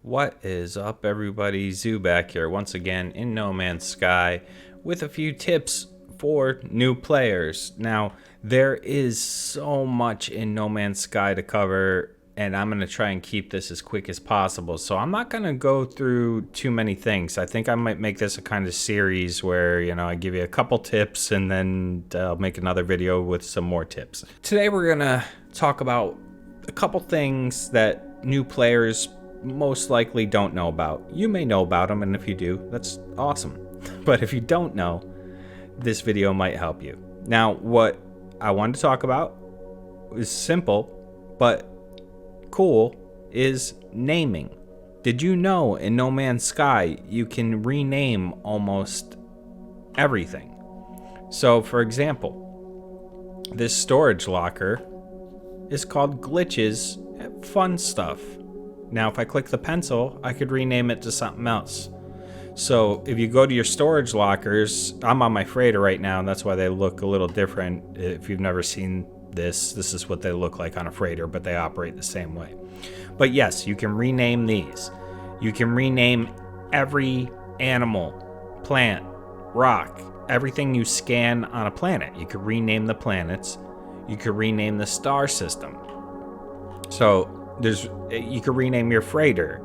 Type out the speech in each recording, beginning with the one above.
What is up, everybody? Zoo back here once again in No Man's Sky with a few tips for new players. Now, there is so much in No Man's Sky to cover, and I'm going to try and keep this as quick as possible. So I'm not going to go through too many things. I think I might make this a kind of series where, I give you a couple tips and then I'll make another video with some more tips. Today we're going to talk about a couple things that new players most likely don't know about. You may know about them, and if you do, that's awesome. But if you don't know, this video might help you. Now, what I wanted to talk about is simple, but cool, is naming. Did you know in No Man's Sky, you can rename almost everything? So, for example, this storage locker is called Glitches Fun Stuff. Now, if I click the pencil, I could rename it to something else. So if you go to your storage lockers, I'm on my freighter right now, and that's why they look a little different. If you've never seen this is what they look like on a freighter, but they operate the same way. But yes, you can rename these. You can rename every animal, plant, rock, everything you scan on a planet. You could rename the planets. You could rename the star system. So you could rename your freighter.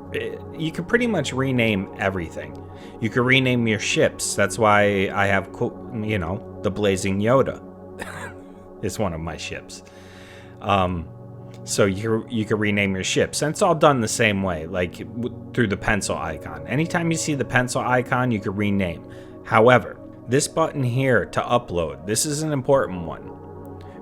You could pretty much rename everything. You could rename your ships. That's why I have, the Blazing Yoda. It's one of my ships. So you could rename your ships. And it's all done the same way, like through the pencil icon. Anytime you see the pencil icon, you could rename. However, this button here to upload, this is an important one.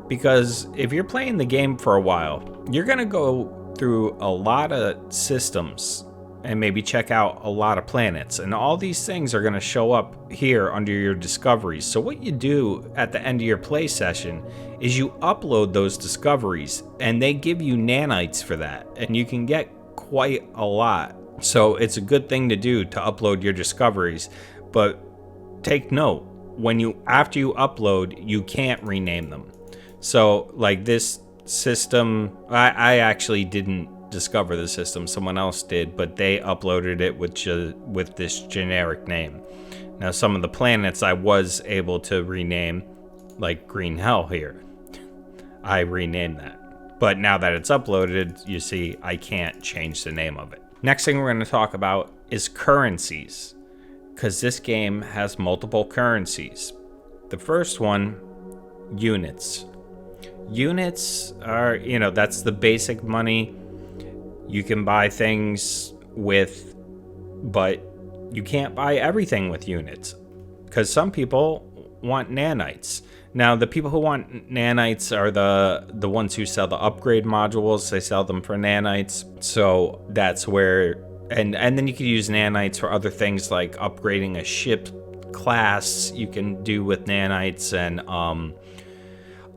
Because if you're playing the game for a while, you're going to go through a lot of systems and maybe check out a lot of planets, and all these things are going to show up here under your discoveries. So what you do at the end of your play session is you upload those discoveries, and they give you nanites for that, and you can get quite a lot. So it's a good thing to do to upload your discoveries. But take note, after you upload, you can't rename them. So like this system, I actually didn't discover the system, someone else did, but they uploaded it with this generic name. Now some of the planets I was able to rename, like Green Hell here, I renamed that. But now that it's uploaded, you see I can't change the name of it. Next thing we're going to talk about is currencies, because this game has multiple currencies. The first one, units. Units are, that's the basic money you can buy things with, but you can't buy everything with units because some people want nanites. Now, the people who want nanites are the ones who sell the upgrade modules. They sell them for nanites. So that's where, and then you could use nanites for other things like upgrading a ship class. You can do with nanites, and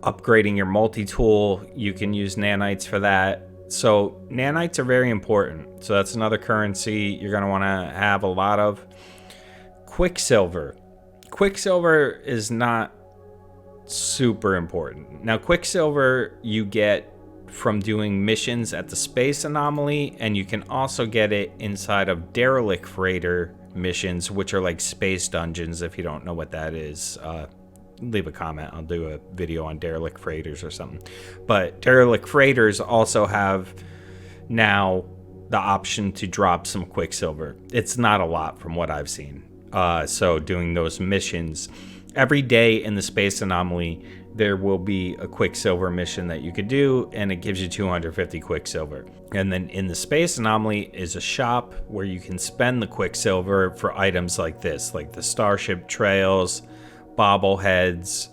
upgrading your multi-tool, you can use nanites for that. So nanites are very important. So that's another currency you're going to want to have a lot of. Quicksilver. Quicksilver is not super important. Now, Quicksilver you get from doing missions at the Space Anomaly, and you can also get it inside of Derelict Freighter missions, which are like space dungeons. If you don't know what that is, leave a comment. I'll do a video on Derelict Freighters or something. But Derelict Freighters also have now the option to drop some Quicksilver. It's not a lot from what I've seen. So doing those missions every day in the Space Anomaly, there will be a Quicksilver mission that you could do, and it gives you 250 Quicksilver. And then in the Space Anomaly is a shop where you can spend the Quicksilver for items like this, like the Starship Trails, bobbleheads,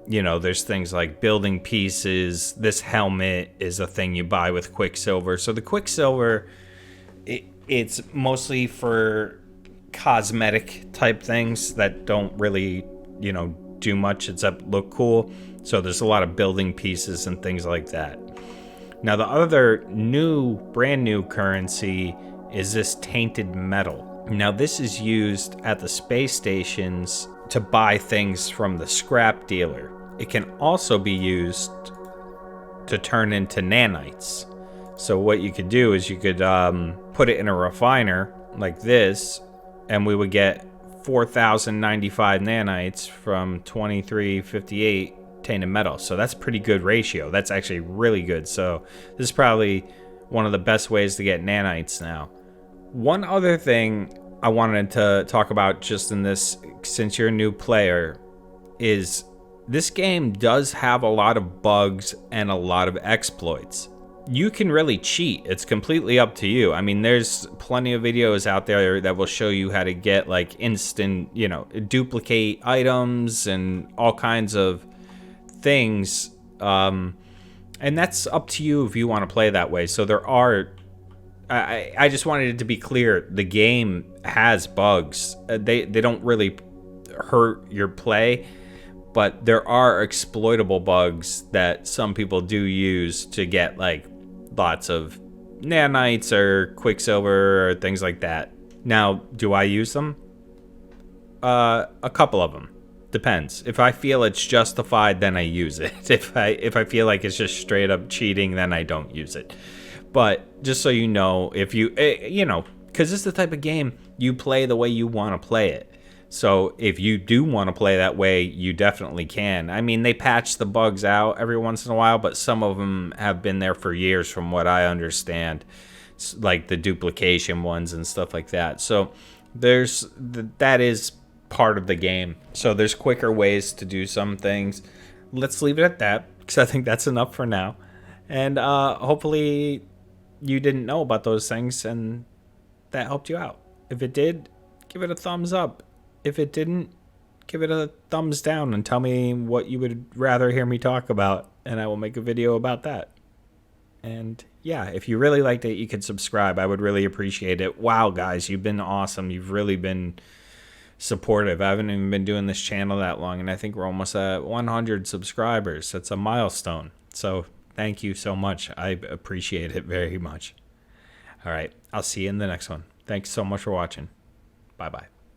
there's things like building pieces. This helmet is a thing you buy with Quicksilver. So the Quicksilver, it's mostly for cosmetic type things that don't really, do much except look cool. So there's a lot of building pieces and things like that. Now the other brand new currency is this Tainted Metal. Now this is used at the space stations to buy things from the scrap dealer. It can also be used to turn into nanites. So what you could do is you could put it in a refiner like this, and we would get 4,095 nanites from 2358 Tainted Metal. So that's pretty good ratio. That's actually really good. So this is probably one of the best ways to get nanites now. One other thing I wanted to talk about just in this, since you're a new player, is this game does have a lot of bugs and a lot of exploits. You can really cheat. It's completely up to you. I mean, there's plenty of videos out there that will show you how to get like instant, duplicate items and all kinds of things. And that's up to you if you want to play that way. So there are, I just wanted it to be clear, the game has bugs. They don't really hurt your play, but there are exploitable bugs that some people do use to get like lots of nanites or quicksilver or things like that. Now, do I use them? A couple of them. Depends. If I feel it's justified, then I use it. If I feel like it's just straight up cheating, then I don't use it. But just so you know, if you, because it's the type of game you play the way you want to play it. So if you do want to play that way, you definitely can. I mean, they patch the bugs out every once in a while, but some of them have been there for years from what I understand, like the duplication ones and stuff like that. So that is part of the game. So there's quicker ways to do some things. Let's leave it at that, because I think that's enough for now. And hopefully you didn't know about those things and that helped you out. If it did, give it a thumbs up. If it didn't, give it a thumbs down and tell me what you would rather hear me talk about, and I will make a video about that. And yeah, if you really liked it, you could subscribe. I would really appreciate it. Wow, guys, you've been awesome. You've really been supportive. I haven't even been doing this channel that long, and I think we're almost at 100 subscribers. That's a milestone. So thank you so much. I appreciate it very much. All right, I'll see you in the next one. Thanks so much for watching. Bye-bye.